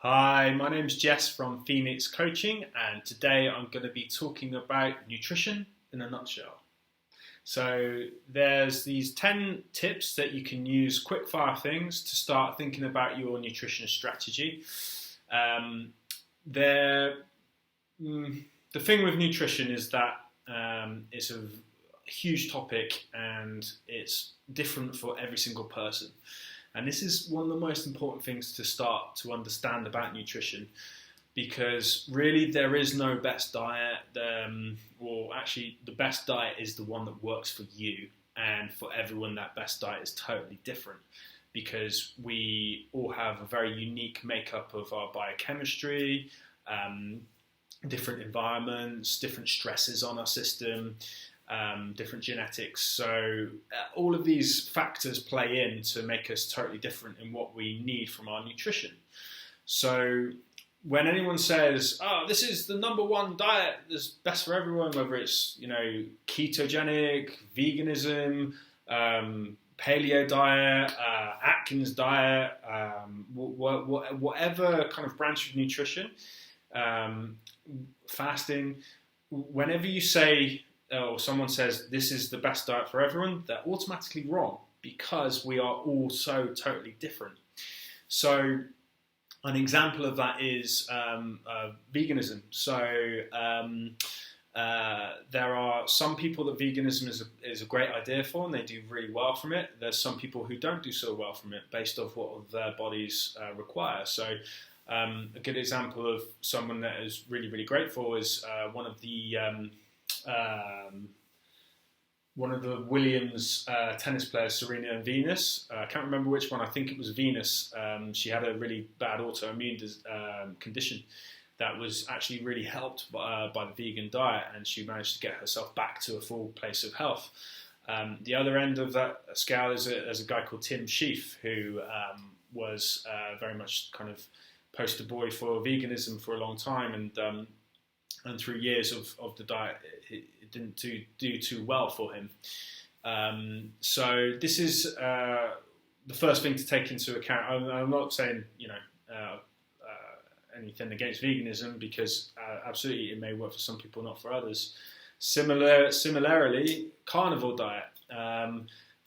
Hi, my name's Jess from Phoenix Coaching, and today I'm going to be talking about nutrition in a nutshell. So, there's these 10 tips that you can use, quick fire things, to start thinking about your nutrition strategy. Um, there, the thing with nutrition is that it's a huge topic and it's different for every single person. And this is one of the most important things to start to understand about nutrition, because really there is no best diet, or actually the best diet is the one that works for you, and for everyone that best diet is totally different, because we all have a very unique makeup of our biochemistry, different environments, different stresses on our system, different genetics. So all of these factors play in to make us totally different in what we need from our nutrition. So when anyone says, "Oh, this is the number one diet that's best for everyone," whether it's ketogenic, veganism, paleo diet, Atkins diet, whatever kind of branch of nutrition, fasting, whenever you say or someone says this is the best diet for everyone, they're automatically wrong, because we are all so totally different. So an example of that is veganism. So there are some people that veganism is a great idea for, and they do really well from it. There's some people who don't do so well from it based off what their bodies require. So a good example of someone that is really, really great for is one of the Williams tennis players, Serena and Venus. I can't remember which one. I think it was Venus. She had a really bad autoimmune condition that was actually really helped by the vegan diet, and she managed to get herself back to a full place of health. The other end of that scale is a guy called Tim Sheaf, who was very much kind of poster boy for veganism for a long time, and through years of the diet, it didn't do too well for him. So this is the first thing to take into account. I'm not saying anything against veganism, because absolutely it may work for some people, not for others. Similarly, carnivore diet.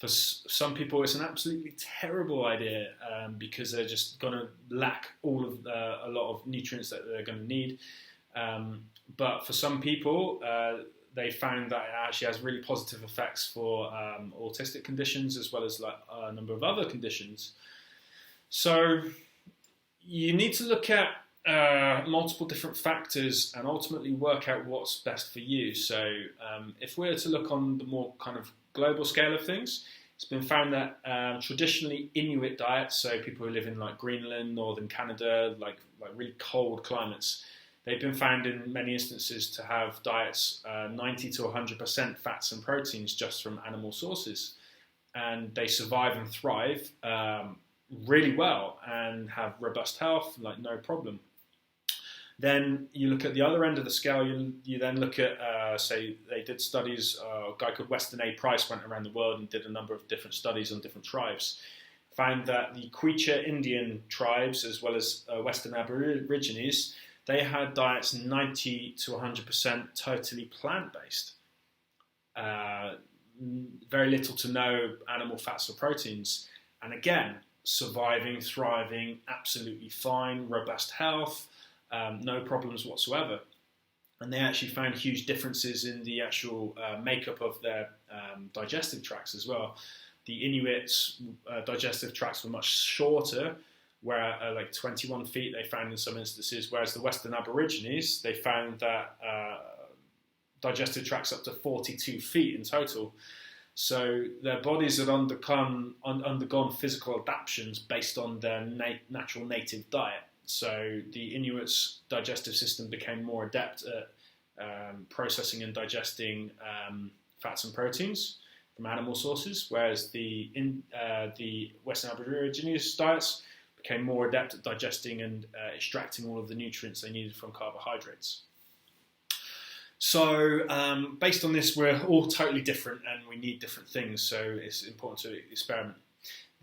For some people, it's an absolutely terrible idea, because they're just going to lack a lot of nutrients that they're going to need. But for some people, they found that it actually has really positive effects for autistic conditions, as well as a number of other conditions. So you need to look at multiple different factors and ultimately work out what's best for you. So if we're to look on the more kind of global scale of things, it's been found that traditionally Inuit diets, so people who live in like Greenland, northern Canada, like really cold climates, they've been found in many instances to have diets 90 to 100% fats and proteins just from animal sources. And they survive and thrive really well and have robust health, like no problem. Then you look at the other end of the scale, you then look at, say, they did studies, a guy called Weston A. Price went around the world and did a number of different studies on different tribes. Found that the Quechua Indian tribes, as well as Western Aborigines, they had diets 90 to 100% totally plant-based. Very little to no animal fats or proteins. And again, surviving, thriving, absolutely fine, robust health, no problems whatsoever. And they actually found huge differences in the actual makeup of their digestive tracts as well. The Inuits' digestive tracts were much shorter, where like 21 feet they found in some instances, whereas the Western Aborigines, they found that digestive tracts up to 42 feet in total. So their bodies had undergone physical adaptations based on their natural native diet. So the Inuits' digestive system became more adept at processing and digesting fats and proteins from animal sources, whereas the Western Aborigines diets became more adept at digesting and extracting all of the nutrients they needed from carbohydrates. So based on this, we're all totally different and we need different things, so it's important to experiment.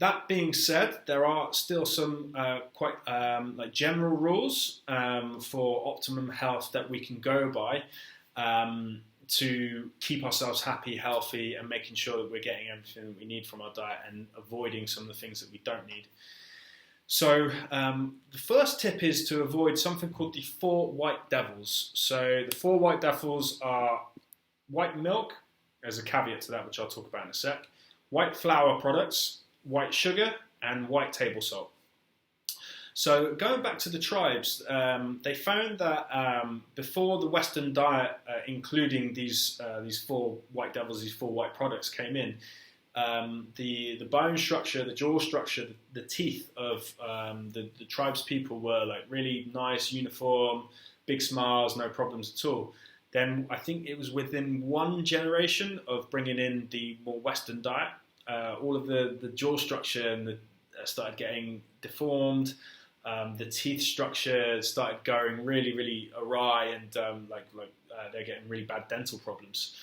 That being said, there are still some quite like general rules for optimum health that we can go by to keep ourselves happy, healthy, and making sure that we're getting everything that we need from our diet and avoiding some of the things that we don't need. So the first tip is to avoid something called the 4 white devils. So the 4 white devils are white milk, there's a caveat to that which I'll talk about in a sec, white flour products, white sugar, and white table salt. So going back to the tribes, they found that before the Western diet, including these 4 white devils, these 4 white products came in, the bone structure, the jaw structure, the teeth of the tribes people were like really nice, uniform, big smiles, no problems at all. Then I think it was within 1 generation of bringing in the more Western diet, all of the jaw structure and started getting deformed. The teeth structure started going really, really awry, and they're getting really bad dental problems.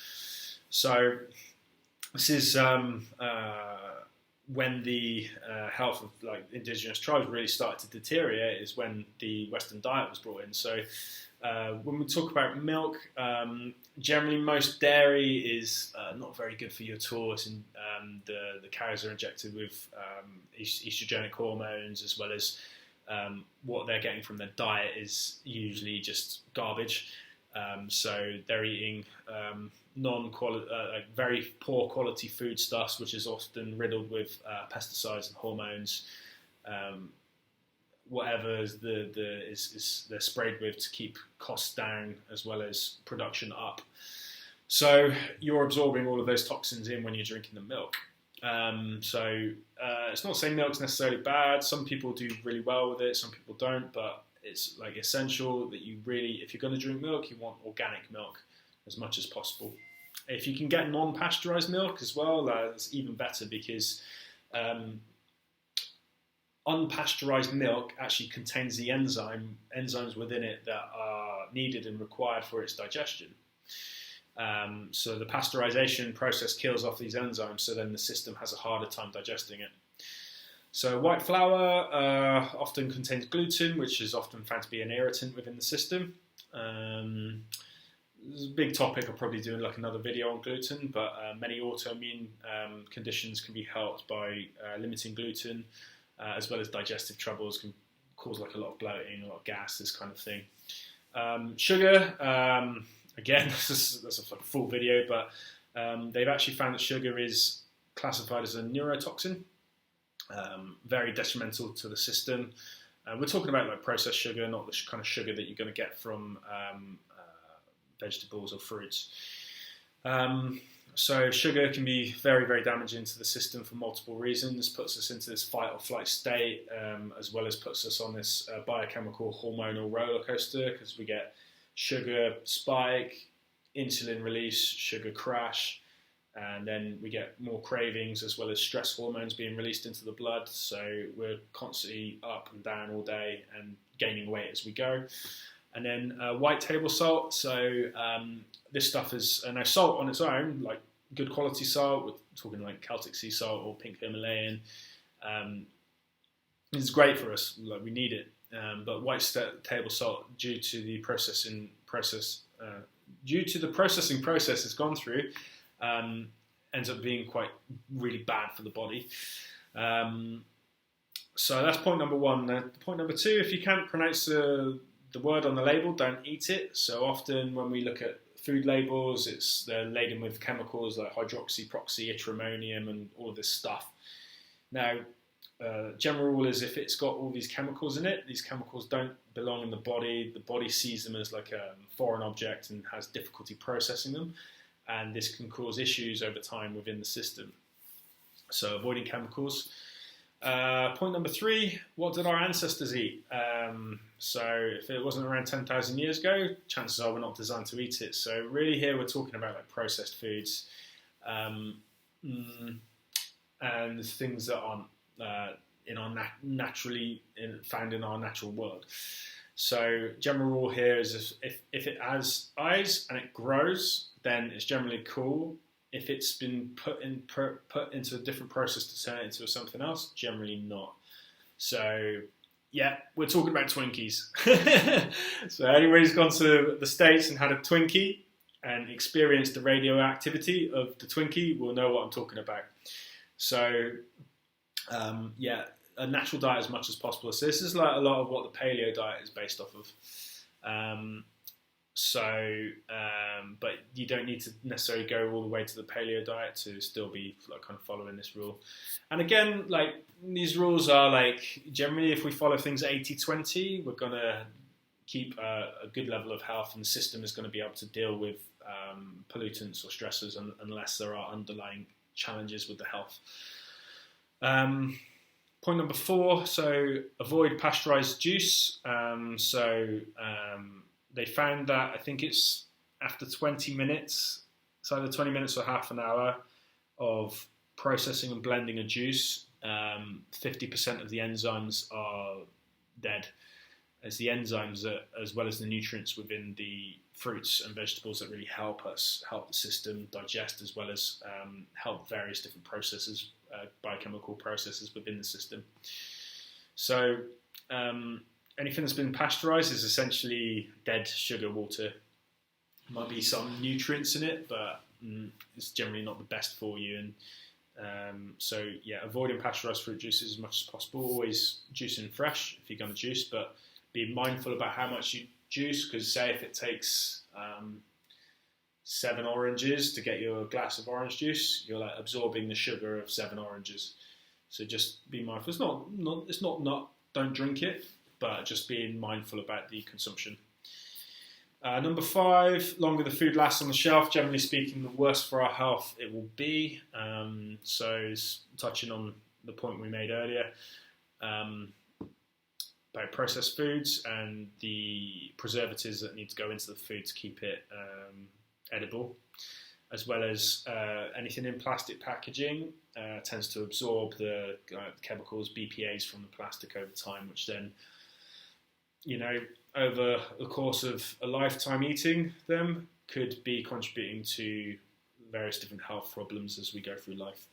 So this is when the health of like indigenous tribes really started to deteriorate. Is when the Western diet was brought in. So when we talk about milk, generally most dairy is not very good for you at all. The cows are injected with estrogenic hormones, as well as what they're getting from their diet is usually just garbage. So they're eating very poor quality foodstuffs, which is often riddled with pesticides and hormones. Whatever they're sprayed with to keep costs down as well as production up. So you're absorbing all of those toxins in when you're drinking the milk. It's not saying milk's necessarily bad. Some people do really well with it, some people don't, but it's like essential that you really, if you're going to drink milk, you want organic milk as much as possible. If you can get non-pasteurized milk as well, that's even better, because unpasteurized milk actually contains the enzymes within it that are needed and required for its digestion. So the pasteurization process kills off these enzymes, so then the system has a harder time digesting it. So white flour often contains gluten, which is often found to be an irritant within the system. This is a big topic. I'll probably do like another video on gluten, but many autoimmune conditions can be helped by limiting gluten, as well as digestive troubles can cause like a lot of bloating, a lot of gas, this kind of thing. Sugar, again, that's a full video, but they've actually found that sugar is classified as a neurotoxin, very detrimental to the system. We're talking about like processed sugar, not the kind of sugar that you're going to get from vegetables or fruits. So sugar can be very, very damaging to the system for multiple reasons. Puts us into this fight or flight state, as well as puts us on this biochemical hormonal roller coaster, because we get sugar spike, insulin release, sugar crash, and then we get more cravings, as well as stress hormones being released into the blood. So we're constantly up and down all day and gaining weight as we go. And then white table salt. So this stuff is now salt on its own, like good quality salt. We're talking like Celtic sea salt or pink Himalayan. It's great for us. Like we need it. But white table salt, due to the processing process it's gone through, ends up being really bad for the body. So that's point number 1. Point number 2: if you can't pronounce the word on the label, don't eat it. So often when we look at food labels, they're laden with chemicals like hydroxy, proxy, yttriammonium, and all of this stuff. Now, general rule is if it's got all these chemicals in it, these chemicals don't belong in the body. The body sees them as like a foreign object and has difficulty processing them, and this can cause issues over time within the system. So avoiding chemicals. Point number 3, what did our ancestors eat? So if it wasn't around 10,000 years ago, chances are we're not designed to eat it. So really here we're talking about like processed foods and things that aren't found in our natural world. So general rule here is if it has eyes and it grows, then it's generally cool. If it's been put into a different process to turn it into something else, generally not. So yeah, we're talking about Twinkies. So anybody who's gone to the States and had a Twinkie and experienced the radioactivity of the Twinkie will know what I'm talking about. So yeah, a natural diet as much as possible. So this is like a lot of what the paleo diet is based off of. But you don't need to necessarily go all the way to the paleo diet to still be like kind of following this rule. And again, like these rules are like generally if we follow things 80-20, we're going to keep a good level of health, and the system is going to be able to deal with pollutants or stressors unless there are underlying challenges with the health. Point number 4, so avoid pasteurized juice. They found that I think it's after 20 minutes, it's either 20 minutes or half an hour of processing and blending a juice, 50% of the enzymes are dead. As the enzymes as well as the nutrients within the fruits and vegetables that really help the system digest, as well as help various different processes, biochemical processes within the system. So anything that's been pasteurized is essentially dead sugar water. Might be some nutrients in it, but it's generally not the best for you. And so yeah, avoiding pasteurized fruit juices as much as possible. Always juicing fresh if you're going to juice, but be mindful about how much you juice, because say if it takes 7 oranges to get you a glass of orange juice, you're like absorbing the sugar of 7 oranges. So just be mindful. It's not don't drink it, but just being mindful about the consumption. Number 5, longer the food lasts on the shelf, generally speaking, the worse for our health it will be. So touching on the point we made earlier about processed foods and the preservatives that need to go into the food to keep it edible, as well as anything in plastic packaging tends to absorb the chemicals, BPAs from the plastic over time, which then, over the course of a lifetime eating them could be contributing to various different health problems as we go through life.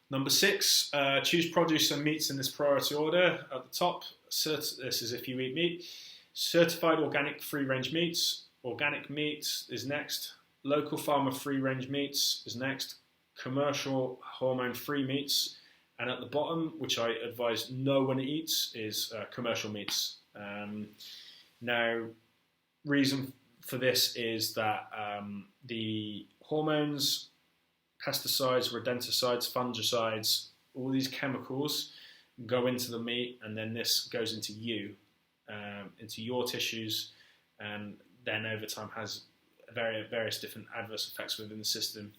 Number 6, choose produce and meats in this priority order. At the top, this is if you eat meat. Certified organic free-range meats. Organic meat is next. Local farmer free-range meats is next. Commercial hormone-free meats. And at the bottom, which I advise no one eats, is commercial meats. Now, reason for this is that the hormones, pesticides, rodenticides, fungicides, all these chemicals go into the meat, and then this goes into your tissues, and then over time has various different adverse effects within the system.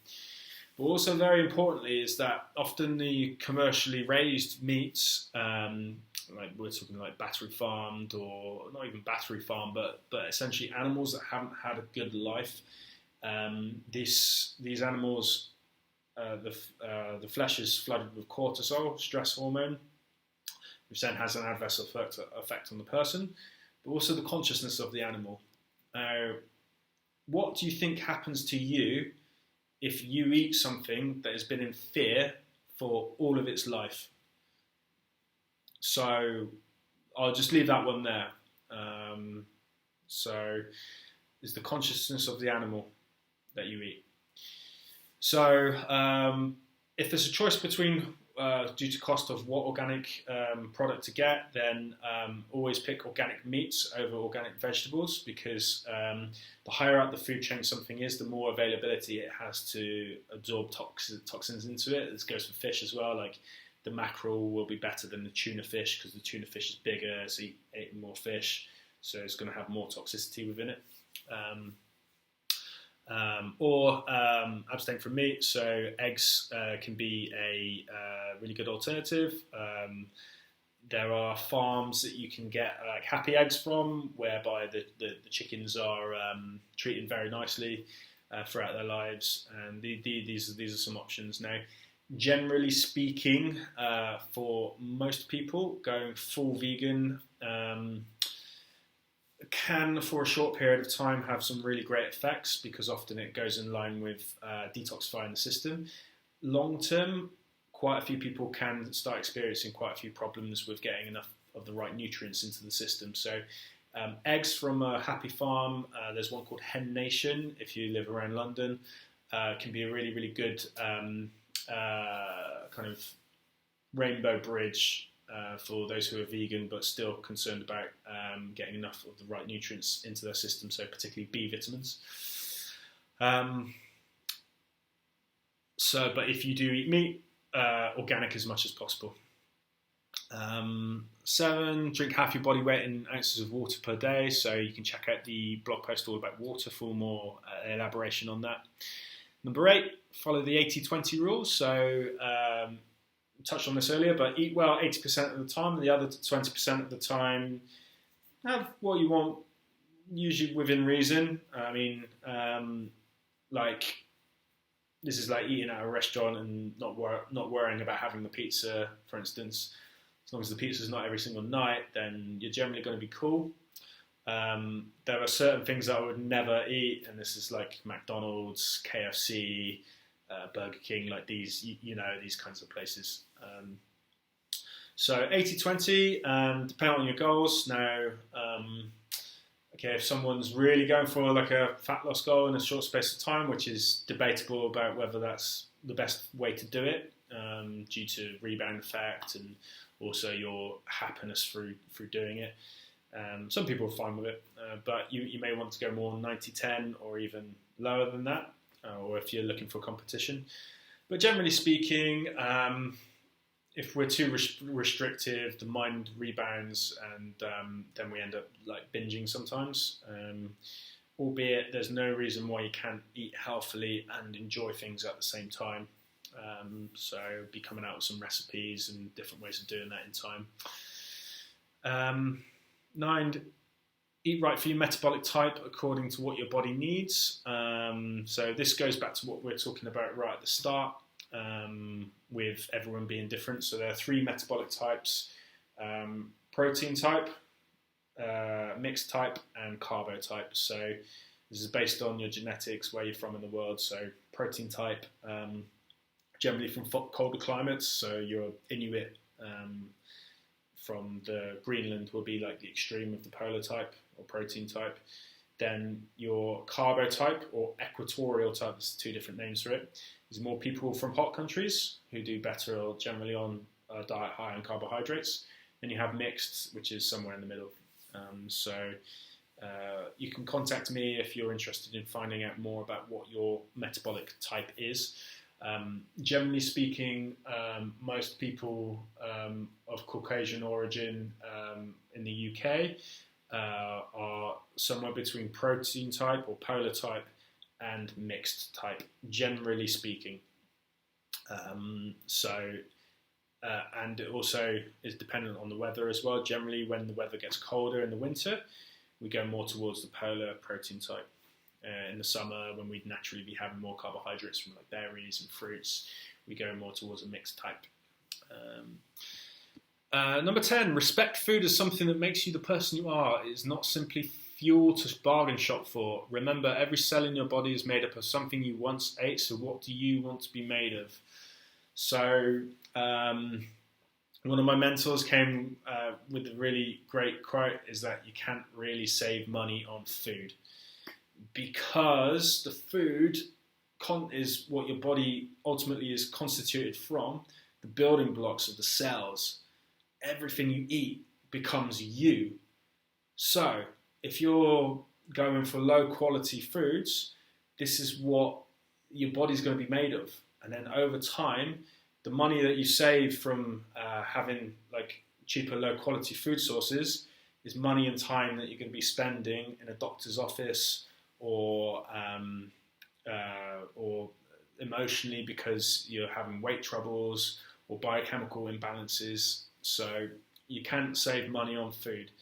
But also very importantly is that often the commercially raised meats, like we're talking like battery farmed, or not even battery farmed, but essentially animals that haven't had a good life. These animals, the flesh is flooded with cortisol, stress hormone, which then has an adverse effect on the person, but also the consciousness of the animal. Now, what do you think happens to you if you eat something that has been in fear for all of its life? So I'll just leave that one there. So is the consciousness of the animal that you eat. So if there's a choice between, due to cost of what organic product to get, then always pick organic meats over organic vegetables, because the higher up the food chain something is, the more availability it has to absorb toxins into it. This goes for fish as well. Like the mackerel will be better than the tuna fish because the tuna fish is bigger, so you eat more fish, so it's going to have more toxicity within it. Or abstain from meat, so eggs can be a really good alternative. There are farms that you can get like happy eggs from, whereby the chickens are treated very nicely throughout their lives, and these are some options. Now, generally speaking, for most people, going full vegan can, for a short period of time, have some really great effects because often it goes in line with detoxifying the system. Long term, quite a few people can start experiencing quite a few problems with getting enough of the right nutrients into the system. So eggs from a happy farm, there's one called Hen Nation if you live around London, can be a really, really good kind of rainbow bridge for those who are vegan but still concerned about getting enough of the right nutrients into their system, so particularly B vitamins. But if you do eat meat, organic as much as possible. 7, drink half your body weight in ounces of water per day. So you can check out the blog post all about water for more elaboration on that. Number 8, follow the 80-20 rule. So touched on this earlier, but eat well 80% of the time, and the other 20% of the time have what you want, usually within reason. I mean, like, this is like eating at a restaurant and not worrying about having the pizza, for instance. As long as the pizza's not every single night, then you're generally going to be cool. There are certain things that I would never eat, and this is like McDonald's, KFC, Burger King, like these, these kinds of places. So 80-20, depending on your goals. Now, okay, if someone's really going for like a fat loss goal in a short space of time, which is debatable about whether that's the best way to do it, due to rebound effect and also your happiness through doing it. Some people are fine with it, but you may want to go more 90-10 or even lower than that, or if you're looking for competition. But generally speaking, if we're too restrictive, the mind rebounds, and then we end up like binging sometimes. Albeit there's no reason why you can't eat healthily and enjoy things at the same time. So I'll be coming out with some recipes and different ways of doing that in time. 9, eat right for your metabolic type according to what your body needs. So this goes back to what we're talking about right at the start, with everyone being different. So there are 3 metabolic types: protein type, mixed type, and carbo type. So this is based on your genetics, where you're from in the world. So protein type, generally from colder climates. So your Inuit from the Greenland will be like the extreme of the polar type or protein type. Then your carbo type or equatorial type, there's 2 different names for it, is more people from hot countries who do better or generally on a diet high in carbohydrates. Then you have mixed, which is somewhere in the middle. So you can contact me if you're interested in finding out more about what your metabolic type is. Generally speaking, most people of Caucasian origin in the UK are somewhere between protein type or polar type and mixed type, generally speaking. And it also is dependent on the weather as well. Generally, when the weather gets colder in the winter, we go more towards the polar protein type. In the summer, when we'd naturally be having more carbohydrates from like berries and fruits, we go more towards a mixed type. Number 10, respect food as something that makes you the person you are. It is not simply fuel to bargain shop for. Remember, every cell in your body is made up of something you once ate, so what do you want to be made of? So one of my mentors came with a really great quote, is that you can't really save money on food, because the food is what your body ultimately is constituted from, the building blocks of the cells. Everything you eat becomes you. So if you're going for low quality foods, this is what your body's going to be made of. And then over time, the money that you save from having like cheaper, low quality food sources is money and time that you're going to be spending in a doctor's office, or emotionally because you're having weight troubles or biochemical imbalances. So you can't save money on food,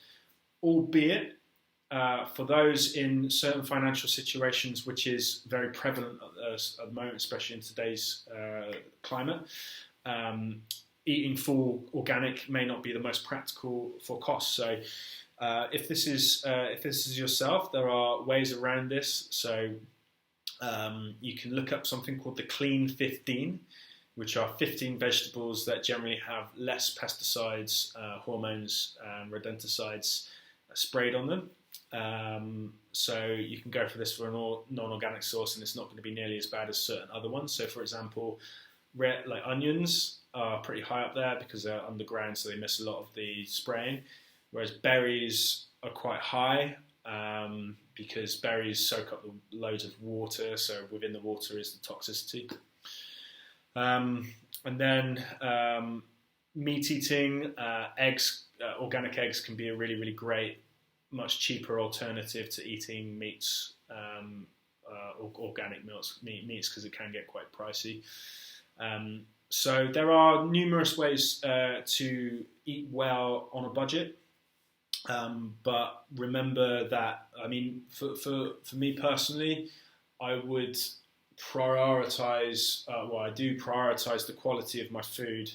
albeit for those in certain financial situations, which is very prevalent at the moment, especially in today's climate. Eating full organic may not be the most practical for costs. So If this is yourself, there are ways around this. So you can look up something called the Clean 15, which are 15 vegetables that generally have less pesticides, hormones, and rodenticides sprayed on them. So you can go for this for a non-organic source, and it's not going to be nearly as bad as certain other ones. So, for example, like onions are pretty high up there because they're underground, so they miss a lot of the spraying. Whereas berries are quite high because berries soak up loads of water, so within the water is the toxicity. And then meat eating, eggs, organic eggs can be a really, really great, much cheaper alternative to eating meats, organic meats, because it can get quite pricey. So there are numerous ways to eat well on a budget. But remember that, I mean, for me personally, I would prioritize, I do prioritize the quality of my food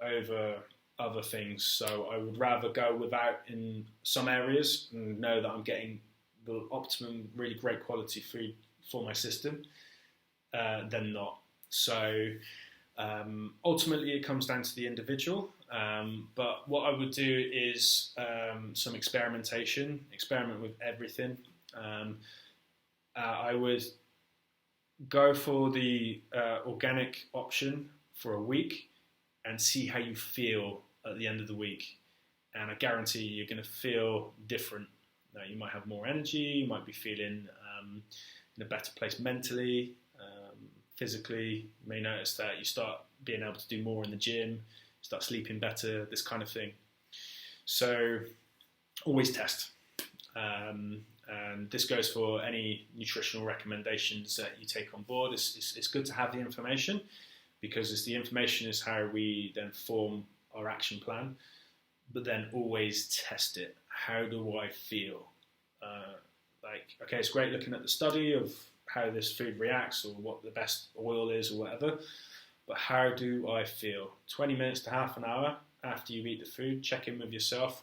over other things. So I would rather go without in some areas and know that I'm getting the optimum, really great quality food for my system than not. So ultimately it comes down to the individual. But what I would do is some experimentation, experiment with everything. I would go for the organic option for a week and see how you feel at the end of the week. And I guarantee you're going to feel different. You might have more energy, you might be feeling in a better place mentally, physically. You may notice that you start being able to do more in the gym, start sleeping better, this kind of thing. So always test. And this goes for any nutritional recommendations that you take on board. It's good to have the information, because the information is how we then form our action plan, but then always test it. How do I feel? Okay, it's great looking at the study of how this food reacts or what the best oil is or whatever, but how do I feel? 20 minutes to half an hour after you eat the food, check in with yourself.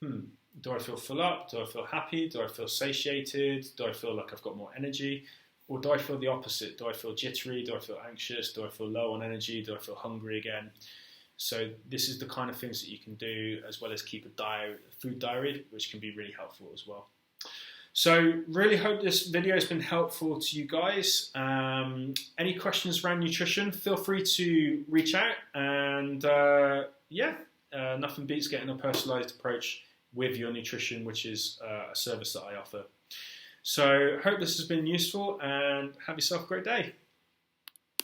Do I feel full up? Do I feel happy? Do I feel satiated? Do I feel like I've got more energy? Or do I feel the opposite? Do I feel jittery? Do I feel anxious? Do I feel low on energy? Do I feel hungry again? So this is the kind of things that you can do, as well as keep a food diary, which can be really helpful as well. So really hope this video has been helpful to you guys. Any questions around nutrition, feel free to reach out. And nothing beats getting a personalized approach with your nutrition, which is a service that I offer. So hope this has been useful, and have yourself a great day.